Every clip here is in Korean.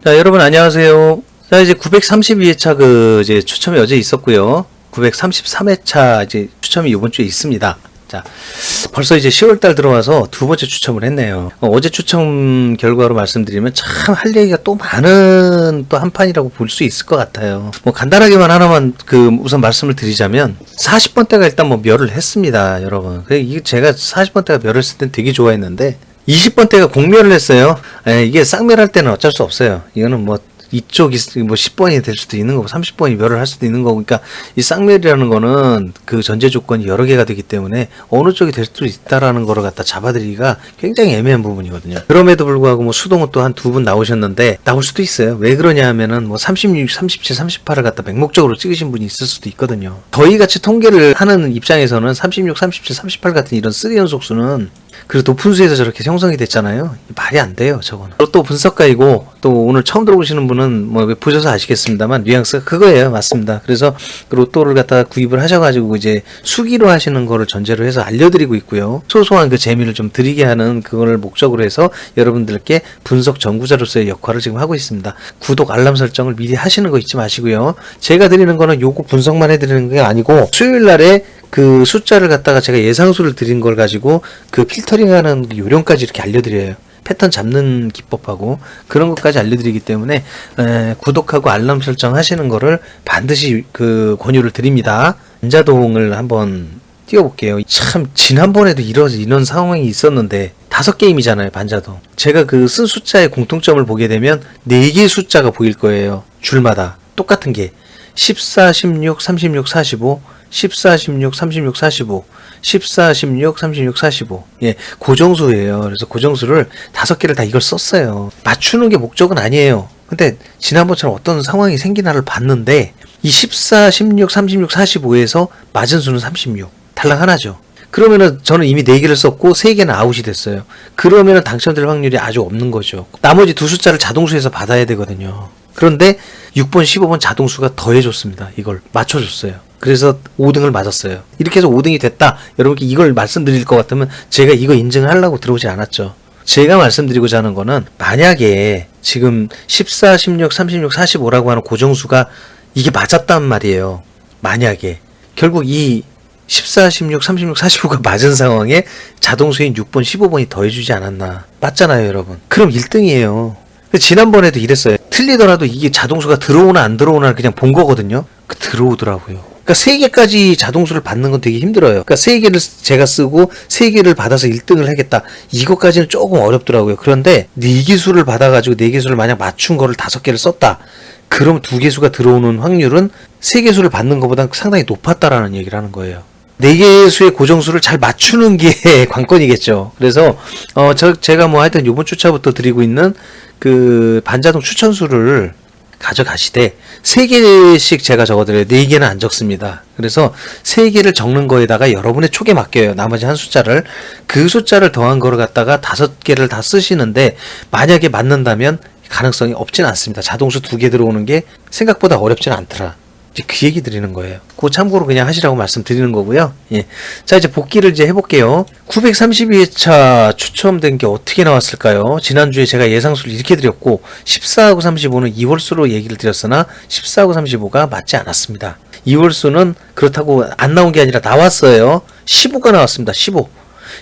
자, 여러분 안녕하세요. 자, 이제 932회차 이제 추첨이 어제 있었고요. 933회차 이제 추첨이 이번 주에 있습니다. 자, 벌써 이제 10월달 들어와서 두 번째 추첨을 했네요. 어제 추첨 결과로 말씀드리면 참 할 얘기가 또 많은 또 한 판이라고 볼 수 있을 것 같아요. 뭐 간단하게만 하나만 우선 말씀을 드리자면 40번대가 일단 뭐 멸을 했습니다, 여러분. 이게 제가 40번대가 멸을 했을 땐 되게 좋아했는데 20번대가 공멸을 했어요. 이게 쌍멸할 때는 어쩔 수 없어요. 이거는 뭐 이쪽이 뭐 10번이 될 수도 있는 거고 30번이 멸을 할 수도 있는 거고, 그러니까 이 쌍멸이라는 거는 그 전제 조건이 여러 개가 되기 때문에 어느 쪽이 될 수도 있다라는 거를 갖다 잡아들이기가 굉장히 애매한 부분이거든요. 그럼에도 불구하고 뭐 수동은 또 한 두 분 나오셨는데 나올 수도 있어요. 왜 그러냐 하면은 뭐 36, 37, 38을 갖다 맹목적으로 찍으신 분이 있을 수도 있거든요. 저희 같이 통계를 하는 입장에서는 36, 37, 38 같은 이런 3연속수는 그리고 높은 수에서 저렇게 형성이 됐잖아요. 말이 안 돼요, 저거는. 또 분석가이고 또 오늘 처음 들어보시는 분은 뭐 보셔서 아시겠습니다만 뉘앙스가 그거예요. 맞습니다. 그래서 로또를 갖다가 구입을 하셔가지고 이제 수기로 하시는 거를 전제로 해서 알려드리고 있고요. 소소한 그 재미를 좀 드리게 하는 그거를 목적으로 해서 여러분들께 분석 전구자로서의 역할을 지금 하고 있습니다. 구독, 알람 설정을 미리 하시는 거 잊지 마시고요. 제가 드리는 거는 요거 분석만 해드리는 게 아니고 수요일 날에 그 숫자를 갖다가 제가 예상수를 드린 걸 가지고 그 필터링하는 그 요령까지 이렇게 알려드려요. 패턴 잡는 기법하고 그런 것까지 알려드리기 때문에 구독하고 알람 설정 하시는 거를 반드시 그 권유를 드립니다. 반자동을 한번 띄워볼게요. 참 지난번에도 이런 상황이 있었는데 5게임이잖아요, 반자동. 제가 그 쓴 숫자의 공통점을 보게 되면 4개의 숫자가 보일 거예요. 줄마다 똑같은 게 14, 16, 36, 45 14, 16, 36, 45 14, 16, 36, 45 예, 고정수예요. 그래서 고정수를 5개를 다 이걸 썼어요. 맞추는 게 목적은 아니에요. 근데 지난번처럼 어떤 상황이 생기나를 봤는데 이 14, 16, 36, 45에서 맞은 수는 36 탈락 하나죠. 그러면은 저는 이미 4개를 썼고 3개는 아웃이 됐어요. 그러면은 당첨될 확률이 아주 없는 거죠. 나머지 두 숫자를 자동수에서 받아야 되거든요. 그런데 6번, 15번 자동수가 더해줬습니다. 이걸 맞춰줬어요. 그래서 5등을 맞았어요. 이렇게 해서 5등이 됐다. 여러분께 이걸 말씀드릴 것 같으면 제가 이거 인증하려고 들어오지 않았죠. 제가 말씀드리고자 하는 거는 만약에 지금 14, 16, 36, 45라고 하는 고정수가 이게 맞았단 말이에요. 만약에 결국 이 14, 16, 36, 45가 맞은 상황에 자동수인 6번, 15번이 더해주지 않았나. 맞잖아요, 여러분. 그럼 1등이에요. 지난번에도 이랬어요. 틀리더라도 이게 자동수가 들어오나 안 들어오나 그냥 본 거거든요. 들어오더라고요. 그러니까 3개까지 자동수를 받는 건 되게 힘들어요. 그러니까 3개를 제가 쓰고 3개를 받아서 1등을 하겠다. 이것까지는 조금 어렵더라고요. 그런데 4개수를 받아가지고 4개수를 만약 맞춘 거를 5개를 썼다. 그럼 2개수가 들어오는 확률은 3개수를 받는 것보다 상당히 높았다라는 얘기를 하는 거예요. 4개수의 고정수를 잘 맞추는 게 관건이겠죠. 그래서 제가 뭐 하여튼 요번 주차부터 드리고 있는 그 반자동 추천수를 가져가시되 3개씩 제가 적어드려요. 4개는 안 적습니다. 그래서 3개를 적는 거에다가 여러분의 촉에 맡겨요. 나머지 한 숫자를. 그 숫자를 더한 거를 갖다가 5개를 다 쓰시는데 만약에 맞는다면 가능성이 없진 않습니다. 자동수 2개 들어오는 게 생각보다 어렵진 않더라. 이제 그 얘기 드리는 거예요. 그거 참고로 그냥 하시라고 말씀드리는 거고요. 예. 자, 이제 복귀를 이제 해볼게요. 932회차 추첨된 게 어떻게 나왔을까요? 지난주에 제가 예상수를 이렇게 드렸고 14하고 35는 2월수로 얘기를 드렸으나 14하고 35가 맞지 않았습니다. 2월수는 그렇다고 안 나온 게 아니라 나왔어요. 15가 나왔습니다. 15.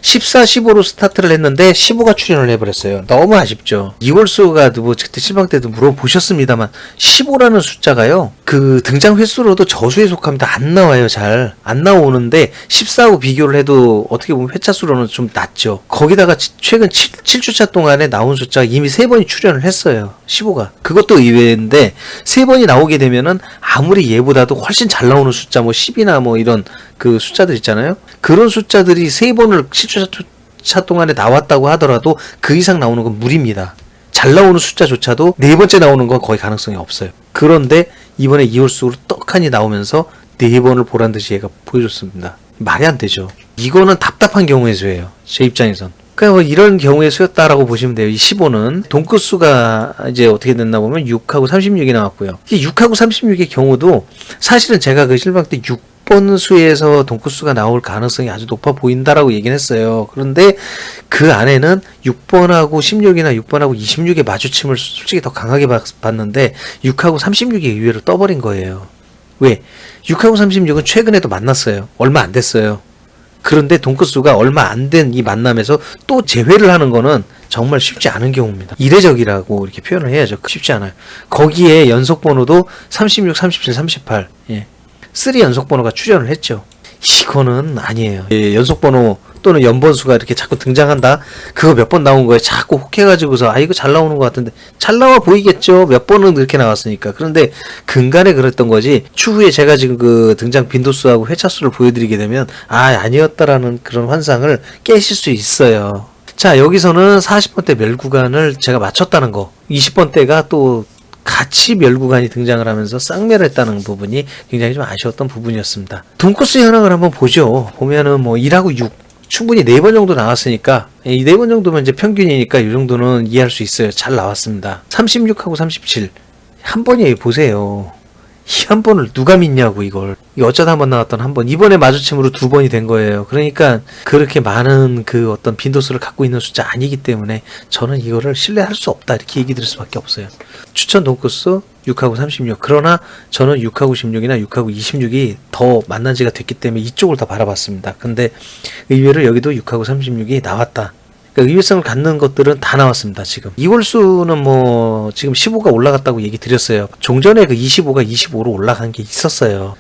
14, 15로 스타트를 했는데 15가 출연을 해버렸어요. 너무 아쉽죠. 2월수가 뭐 그때 실방 때도 물어보셨습니다만 15라는 숫자가요. 그 등장 횟수로도 저수에 속합니다. 안 나와요. 잘 안 나오는데 14하고 비교를 해도 어떻게 보면 회차 수로는 좀 낮죠. 거기다가 최근 7주차 동안에 나온 숫자가 이미 3번이 출연을 했어요. 15가. 그것도 의외인데 3번이 나오게 되면은 아무리 얘보다도 훨씬 잘 나오는 숫자 뭐 10이나 뭐 이런 그 숫자들 있잖아요. 그런 숫자들이 3번을 7주차 동안에 나왔다고 하더라도 그 이상 나오는 건 무리입니다. 잘 나오는 숫자조차도 4번째 나오는 건 거의 가능성이 없어요. 그런데 이번에 2월수로 떡하니 나오면서 4번을 보란듯이 얘가 보여줬습니다. 말이 안 되죠. 이거는 답답한 경우의 수예요. 제 입장에선. 그냥 뭐 이런 경우의 수였다라고 보시면 돼요. 이 15는 동끝수가 이제 어떻게 됐나 보면 6하고 36이 나왔고요. 이 6하고 36의 경우도 사실은 제가 그 실방 때 6 6번 수에서 동코스가 나올 가능성이 아주 높아 보인다라고 얘기는 했어요. 그런데 그 안에는 6번하고 16이나 6번하고 26의 마주침을 솔직히 더 강하게 봤는데 6하고 36이 의외로 떠버린 거예요. 왜? 6하고 36은 최근에도 만났어요. 얼마 안 됐어요. 그런데 동코스가 얼마 안 된 이 만남에서 또 재회를 하는 거는 정말 쉽지 않은 경우입니다. 이례적이라고 이렇게 표현을 해야죠. 쉽지 않아요. 거기에 연속 번호도 36, 37, 38. 예. 3 연속 번호가 출연을 했죠. 이거는 아니에요. 예, 연속 번호 또는 연번수가 이렇게 자꾸 등장한다. 그거 몇 번 나온 거에 자꾸 혹해가지고서 아 이거 잘 나오는 것 같은데 잘 나와 보이겠죠. 몇 번은 이렇게 나왔으니까. 그런데 근간에 그랬던 거지. 추후에 제가 지금 그 등장 빈도수하고 회차수를 보여드리게 되면 아니었다라는 그런 환상을 깨실 수 있어요. 자, 여기서는 40번대 멸 구간을 제가 맞췄다는 거. 20번대가 또 같이 멸 구간이 등장을 하면서 쌍멸했다는 부분이 굉장히 좀 아쉬웠던 부분이었습니다. 돈코스 현황을 한번 보죠. 보면은 뭐 1하고 6 충분히 4번 정도 나왔으니까 이 4번 정도면 이제 평균이니까 이 정도는 이해할 수 있어요. 잘 나왔습니다. 36하고 37 한 번이에요. 보세요. 이 한 번을 누가 믿냐고 이걸. 이 어쩌다 한 번 나왔던 한 번. 이번에 마주침으로 2번이 된 거예요. 그러니까 그렇게 많은 그 어떤 빈도수를 갖고 있는 숫자 아니기 때문에 저는 이거를 신뢰할 수 없다. 이렇게 얘기 드릴 수밖에 없어요. 추천 돈코스 6하고 36. 그러나 저는 6하고 16이나 6하고 26이 더 만난 지가 됐기 때문에 이쪽을 더 바라봤습니다. 근데 의외로 여기도 6하고 36이 나왔다. 그러니까 의외성을 갖는 것들은 다 나왔습니다. 지금 이월수는 뭐 지금 15가 올라갔다고 얘기 드렸어요. 종전에 그 25가 25로 올라간 게 있었어요.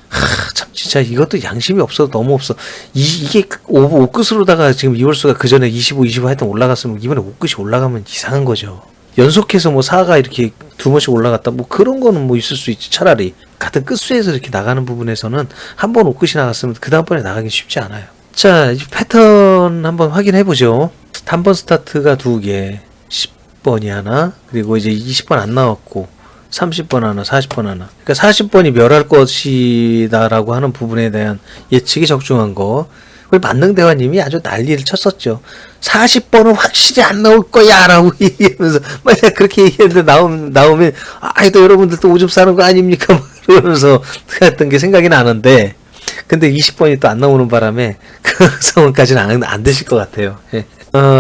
참 진짜 이것도 양심이 없어. 너무 없어. 이게 5끝으로다가 지금 이월수가 그 전에 25 하여튼 올라갔으면 이번에 5끝이 올라가면 이상한 거죠. 연속해서 뭐 4가 이렇게 2번씩 올라갔다 뭐 그런 거는 뭐 있을 수 있지. 차라리 같은 끝수에서 이렇게 나가는 부분에서는 한 번 5끝이 나갔으면 그 다음번에 나가기 쉽지 않아요. 자, 이 패턴 한번 확인해 보죠. 단번 스타트가 2개, 10번이 하나, 그리고 이제 20번 안 나왔고 30번 하나, 40번 하나. 그러니까 40번이 멸할 것이다라고 하는 부분에 대한 예측이 적중한 거. 그리고 만능대화님이 아주 난리를 쳤었죠. 40번은 확실히 안 나올 거야 라고 얘기하면서 만약 그렇게 얘기했는데 나오면 또 여러분들 또 오줌 싸는 거 아닙니까? 그러면서 했던 게 생각이 나는데 근데 20번이 또 안 나오는 바람에 그 상황까지는 안 되실 것 같아요. 예.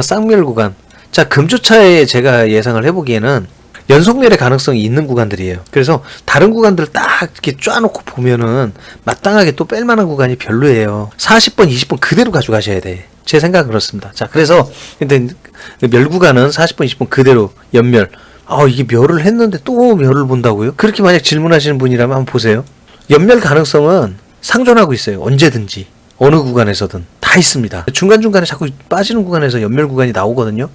쌍멸 구간. 자, 금주차에 제가 예상을 해보기에는 연속멸의 가능성이 있는 구간들이에요. 그래서 다른 구간들 딱 이렇게 쫙놓고 보면은 마땅하게 또 뺄만한 구간이 별로예요. 40번, 20번 그대로 가져가셔야 돼. 제 생각은 그렇습니다. 자, 그래서 근데 멸 구간은 40번, 20번 그대로 연멸. 이게 멸을 했는데 또 멸을 본다고요? 그렇게 만약 질문하시는 분이라면 한번 보세요. 연멸 가능성은 상존하고 있어요. 언제든지. 어느 구간에서든 다 있습니다. 중간중간에 자꾸 빠지는 구간에서 연멸 구간이 나오거든요.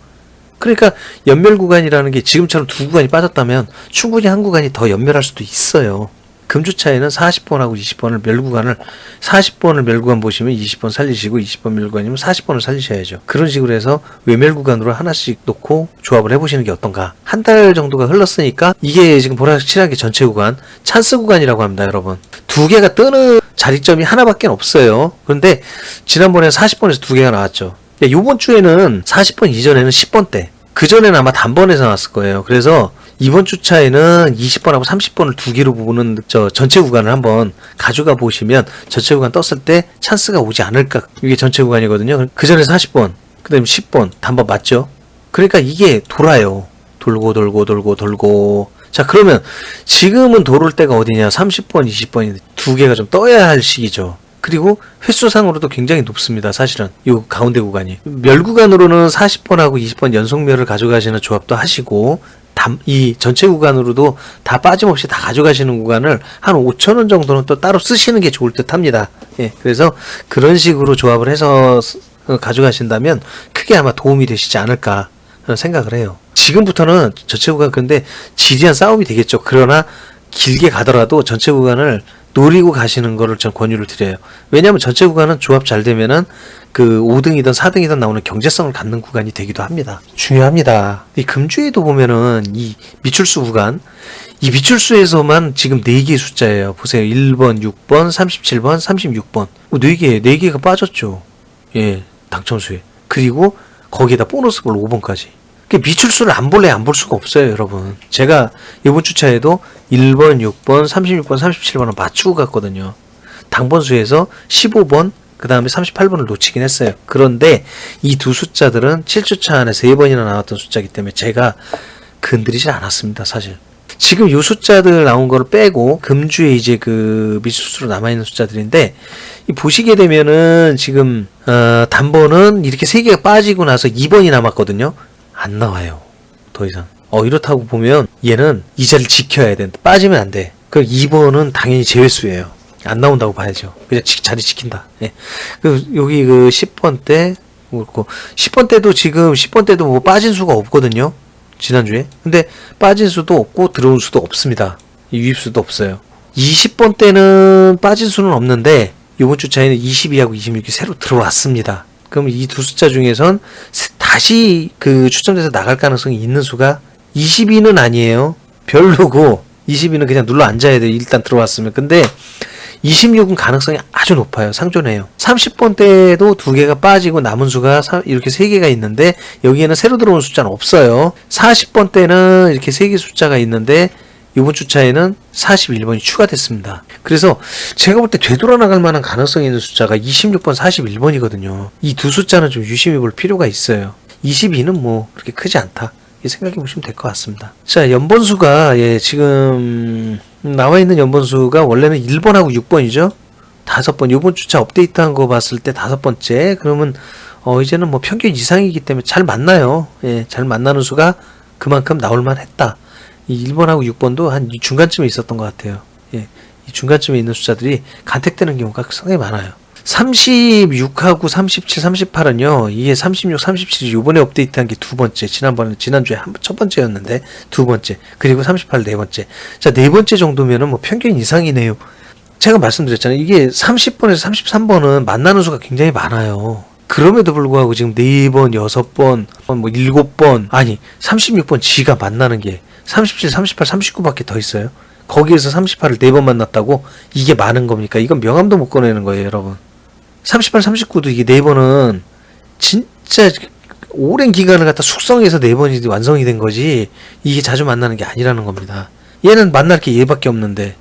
그러니까 연멸 구간이라는 게 지금처럼 2구간이 빠졌다면 충분히 한 구간이 더 연멸할 수도 있어요. 금주차에는 40번하고 20번을 멸 구간을 40번을 멸 구간 보시면 20번 살리시고 20번 멸 구간이면 40번을 살리셔야죠. 그런 식으로 해서 외멸 구간으로 하나씩 놓고 조합을 해보시는 게 어떤가. 한 달 정도가 흘렀으니까 이게 지금 보라색칠하게 전체 구간 찬스 구간이라고 합니다. 여러분 2개가 뜨는 자리점이 하나밖에 없어요. 그런데 지난번에 40번에서 2개가 나왔죠. 이번 주에는 40번 이전에는 10번대 그 전에는 아마 단번에서 나왔을 거예요. 그래서 이번 주차에는 20번하고 30번을 2개로 보는 전체 구간을 한번 가져가 보시면 전체 구간 떴을 때 찬스가 오지 않을까. 이게 전체 구간이거든요. 그 전에 40번, 그 다음에 10번 단번 맞죠? 그러니까 이게 돌아요. 돌고. 자, 그러면 지금은 돌을 때가 어디냐? 30번, 20번이 2개가 좀 떠야 할 시기죠. 그리고 횟수상으로도 굉장히 높습니다. 사실은 이 가운데 구간이 멸 구간으로는 40번하고 20번 연속멸을 가져가시는 조합도 하시고 이 전체 구간으로도 다 빠짐없이 다 가져가시는 구간을 한 5,000원 정도는 또 따로 쓰시는 게 좋을 듯 합니다. 예, 그래서 그런 식으로 조합을 해서 가져가신다면 크게 아마 도움이 되시지 않을까 생각을 해요. 지금부터는 전체 구간 근데 지리한 싸움이 되겠죠. 그러나 길게 가더라도 전체 구간을 노리고 가시는 거를 전 권유를 드려요. 왜냐하면 전체 구간은 조합 잘 되면은 그 5등이든 4등이든 나오는 경제성을 갖는 구간이 되기도 합니다. 중요합니다. 이 금주에도 보면은 이 미출수 구간, 이 미출수에서만 지금 4개의 숫자예요. 보세요. 1번, 6번, 37번, 36번. 4개가 빠졌죠. 예, 당첨수에. 그리고 거기에다 보너스 볼 5번까지. 미출수를 안 볼래 안 볼 수가 없어요, 여러분. 제가 이번 주차에도 1번, 6번, 36번, 37번을 맞추고 갔거든요. 당번수에서 15번 그 다음에 38번을 놓치긴 했어요. 그런데 이 두 숫자들은 7주차 안에 3번이나 나왔던 숫자이기 때문에 제가 건드리진 않았습니다. 사실 지금 이 숫자들 나온 거를 빼고 금주에 이제 그 미수수로 남아있는 숫자들인데 이 보시게 되면은 지금 단번은 이렇게 3개가 빠지고 나서 2번이 남았거든요. 안 나와요. 더 이상. 이렇다고 보면 얘는 이 자리를 지켜야 된다. 빠지면 안 돼. 그럼 2번은 당연히 제외수예요. 안 나온다고 봐야죠. 그냥 자리 지킨다. 예. 여기 그 10번 때 그렇고 10번 때도 지금 10번 때도 뭐 빠진 수가 없거든요. 지난주에. 근데 빠진 수도 없고 들어온 수도 없습니다. 유입수도 없어요. 20번 때는 빠진 수는 없는데 이번 주 차에는 22하고 26이 새로 들어왔습니다. 그럼 이 두 숫자 중에선 다시 그 추첨돼서 나갈 가능성이 있는 수가 22는 아니에요. 별로고 22는 그냥 눌러 앉아야 돼요. 일단 들어왔으면. 근데 26은 가능성이 아주 높아요. 상존해요. 30번 때도 2개가 빠지고 남은 수가 이렇게 3개가 있는데 여기에는 새로 들어온 숫자는 없어요. 40번 때는 이렇게 3개 숫자가 있는데 이번 주차에는 41번이 추가됐습니다. 그래서 제가 볼 때 되돌아나갈 만한 가능성이 있는 숫자가 26번, 41번이거든요. 이 두 숫자는 좀 유심히 볼 필요가 있어요. 22는 뭐 그렇게 크지 않다. 생각해 보시면 될 것 같습니다. 자, 연번수가 지금 나와 있는 연번수가 원래는 1번하고 6번이죠. 5번. 이번 주차 업데이트한 거 봤을 때 5번째. 그러면 이제는 뭐 평균 이상이기 때문에 잘 맞나요. 잘 만나는 수가 그만큼 나올만 했다. 이 1번하고 6번도 한 중간쯤에 있었던 것 같아요. 이 중간쯤에 있는 숫자들이 간택되는 경우가 상당히 많아요. 36하고 37, 38은요, 이게 36, 37이 요번에 업데이트한 게 2번째, 지난주에 첫 번째였는데, 2번째, 그리고 38, 4번째. 자, 4번째 정도면은 뭐 평균 이상이네요. 제가 말씀드렸잖아요. 이게 30번에서 33번은 만나는 수가 굉장히 많아요. 그럼에도 불구하고 지금 4번, 6번, 뭐 7번, 아니, 36번 지가 만나는 게 37, 38, 39밖에 더 있어요. 거기에서 38을 4번 만났다고 이게 많은 겁니까? 이건 명함도 못 꺼내는 거예요, 여러분. 38, 39도 이게 4번은 진짜 오랜 기간을 갖다 숙성해서 4번이 완성이 된 거지 이게 자주 만나는 게 아니라는 겁니다. 얘는 만날 게 얘밖에 없는데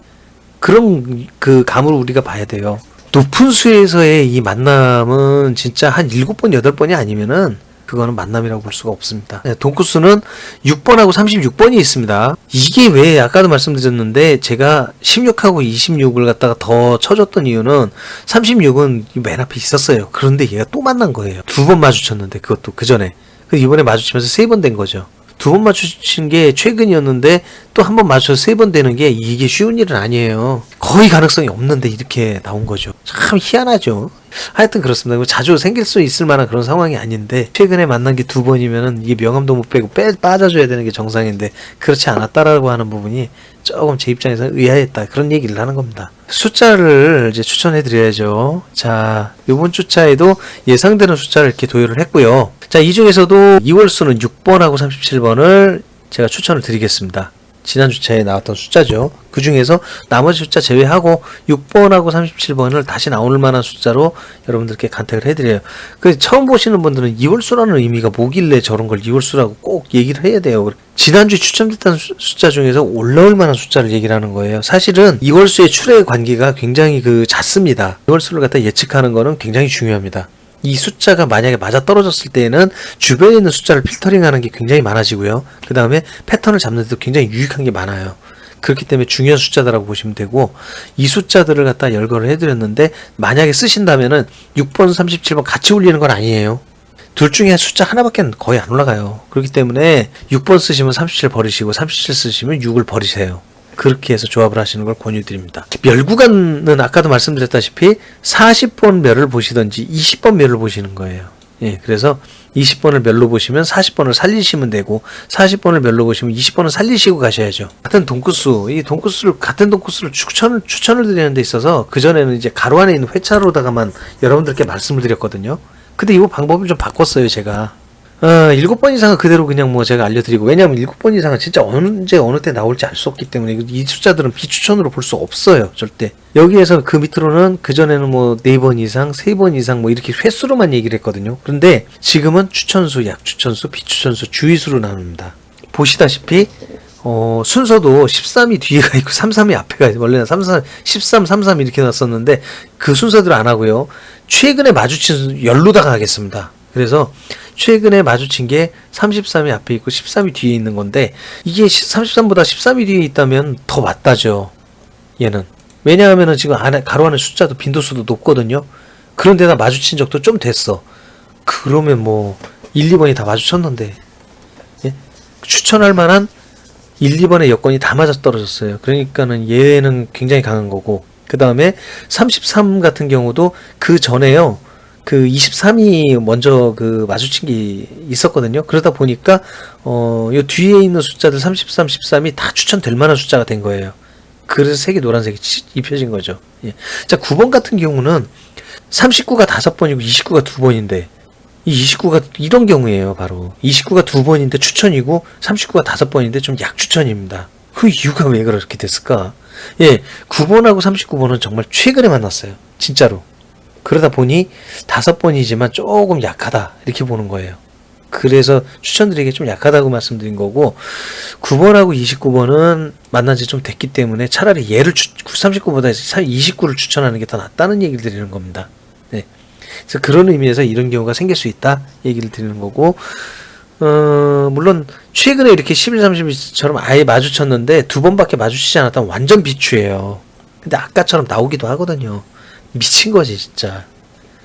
그런 그 감을 우리가 봐야 돼요. 높은 수에서의 이 만남은 진짜 한 7번, 8번이 아니면은 그거는 만남이라고 볼 수가 없습니다. 돈코스는 6번하고 36번이 있습니다. 이게 왜 아까도 말씀드렸는데 제가 16하고 26을 갖다가 더 쳐줬던 이유는 36은 맨 앞에 있었어요. 그런데 얘가 또 만난 거예요. 2번 마주쳤는데 그것도 그 전에. 이번에 마주치면서 3번 된 거죠. 2번 마주친 게 최근이었는데 또 한 번 맞춰서 3번 되는 게 이게 쉬운 일은 아니에요. 거의 가능성이 없는데 이렇게 나온 거죠. 참 희한하죠. 하여튼 그렇습니다. 자주 생길 수 있을 만한 그런 상황이 아닌데 최근에 만난 게 2번이면은 이게 명함도 못 빼고 빠져줘야 되는 게 정상인데 그렇지 않았다라고 하는 부분이 조금 제 입장에서 의아했다. 그런 얘기를 하는 겁니다. 숫자를 이제 추천해 드려야죠. 자, 요번 주차에도 예상되는 숫자를 이렇게 도열을 했고요. 자, 이 중에서도 2월 수는 6번하고 37번을 제가 추천을 드리겠습니다. 지난 주차에 나왔던 숫자죠. 그 중에서 나머지 숫자 제외하고 6번하고 37번을 다시 나올 만한 숫자로 여러분들께 간택을 해드려요. 처음 보시는 분들은 2월수라는 의미가 뭐길래 저런 걸 2월수라고 꼭 얘기를 해야 돼요. 지난주에 추첨됐던 숫자 중에서 올라올 만한 숫자를 얘기를 하는 거예요. 사실은 2월수의 출의 관계가 굉장히 잦습니다. 2월수를 갖다 예측하는 거는 굉장히 중요합니다. 이 숫자가 만약에 맞아 떨어졌을 때에는 주변에 있는 숫자를 필터링하는 게 굉장히 많아지고요. 그 다음에 패턴을 잡는 데도 굉장히 유익한 게 많아요. 그렇기 때문에 중요한 숫자다라고 보시면 되고 이 숫자들을 갖다 열거를 해드렸는데 만약에 쓰신다면은 6번, 37번 같이 올리는 건 아니에요. 둘 중에 숫자 하나밖에 거의 안 올라가요. 그렇기 때문에 6번 쓰시면 37 버리시고 37 쓰시면 6을 버리세요. 그렇게 해서 조합을 하시는 걸 권유드립니다. 멸구간은 아까도 말씀드렸다시피 40번 멸을 보시든지 20번 멸을 보시는 거예요. 그래서 20번을 멸로 보시면 40번을 살리시면 되고 40번을 멸로 보시면 20번을 살리시고 가셔야죠. 같은 돈코스, 같은 돈코스를 추천을 드리는 데 있어서 그전에는 이제 가로 안에 있는 회차로다가만 여러분들께 말씀을 드렸거든요. 근데 이 방법을 좀 바꿨어요, 제가. 7번 이상은 그대로 그냥 뭐 제가 알려드리고, 왜냐면 7번 이상은 진짜 언제 어느 때 나올지 알 수 없기 때문에 이 숫자들은 비추천으로 볼 수 없어요, 절대. 여기에서 그 밑으로는 그전에는 뭐 4번 이상, 3번 이상 뭐 이렇게 횟수로만 얘기를 했거든요. 그런데 지금은 추천수, 약추천수, 비추천수, 주의수로 나눕니다. 보시다시피 순서도 13이 뒤에가 있고 33이 앞에가 있어요. 원래는 33, 13, 33 이렇게 놨었는데 그 순서대로 안 하고요. 최근에 마주친 열로다가 하겠습니다. 그래서 최근에 마주친 게 33이 앞에 있고 13이 뒤에 있는 건데 이게 33보다 13이 뒤에 있다면 더 맞다죠. 얘는. 왜냐하면은 지금 안에 가로 안에 숫자도 빈도수도 높거든요. 그런데다 마주친 적도 좀 됐어. 그러면 뭐 1, 2번이 다 마주쳤는데 예? 추천할 만한 1, 2번의 여건이 다 맞아떨어졌어요. 그러니까는 얘는 굉장히 강한 거고 그 다음에 33 같은 경우도 그 전에요. 그 23이 먼저 그 마주친 게 있었거든요. 그러다 보니까 요 뒤에 있는 숫자들 33, 13이 다 추천될 만한 숫자가 된 거예요. 그래서 색이 노란색이 입혀진 거죠. 예. 자, 9번 같은 경우는 39가 5번이고 29가 2번인데 이 29가 이런 경우예요. 바로 29가 2번인데 추천이고 39가 5번인데 좀 약추천입니다. 그 이유가 왜 그렇게 됐을까? 예, 9번하고 39번은 정말 최근에 만났어요. 진짜로. 그러다 보니 5번이지만 조금 약하다 이렇게 보는 거예요. 그래서 추천드리기에 좀 약하다고 말씀드린 거고 9번하고 29번은 만난 지 좀 됐기 때문에 차라리 얘를 39보다 29를 추천하는 게 더 낫다는 얘기를 드리는 겁니다. 네. 그래서 그런 의미에서 이런 경우가 생길 수 있다 얘기를 드리는 거고 물론 최근에 이렇게 11, 32처럼 아예 마주쳤는데 2번밖에 마주치지 않았다면 완전 비추예요. 근데 아까처럼 나오기도 하거든요. 미친 거지 진짜.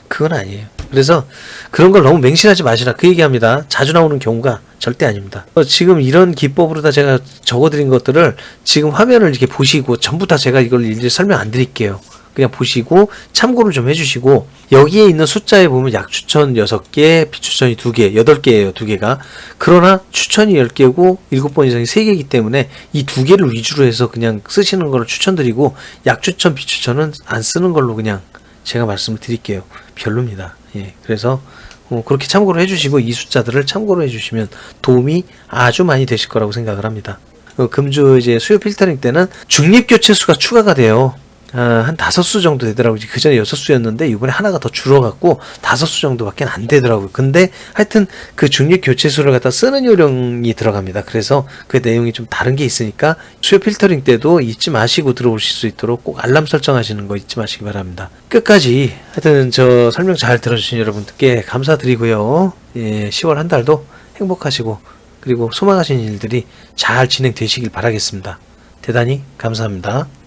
그건 아니에요. 그래서 그런 걸 너무 맹신하지 마시라 그 얘기합니다. 자주 나오는 경우가 절대 아닙니다. 지금 이런 기법으로 다 제가 적어드린 것들을 지금 화면을 이렇게 보시고 전부 다 제가 이걸 일일이 설명 안 드릴게요. 그냥 보시고 참고를 좀 해주시고 여기에 있는 숫자에 보면 약추천 6개, 비추천이 2개, 8개예요. 2개가. 그러나 추천이 10개고 7번 이상이 3개이기 때문에 이 2개를 위주로 해서 그냥 쓰시는 걸 추천드리고 약추천, 비추천은 안 쓰는 걸로 그냥 제가 말씀을 드릴게요. 별로입니다. 예, 그래서 그렇게 참고를 해주시고 이 숫자들을 참고를 해주시면 도움이 아주 많이 되실 거라고 생각을 합니다. 금주 이제 수요 필터링 때는 중립 교체 수가 추가가 돼요. 한 5수 정도 되더라고요. 그 전에 6수였는데 이번에 하나가 더 줄어갖고 5수 정도밖에 안 되더라고요. 근데 하여튼 그 중립 교체수를 갖다 쓰는 요령이 들어갑니다. 그래서 그 내용이 좀 다른 게 있으니까 수요 필터링 때도 잊지 마시고 들어오실 수 있도록 꼭 알람 설정하시는 거 잊지 마시기 바랍니다. 끝까지 하여튼 저 설명 잘 들어주신 여러분들께 감사드리고요. 예, 10월 한 달도 행복하시고 그리고 소망하시는 일들이 잘 진행되시길 바라겠습니다. 대단히 감사합니다.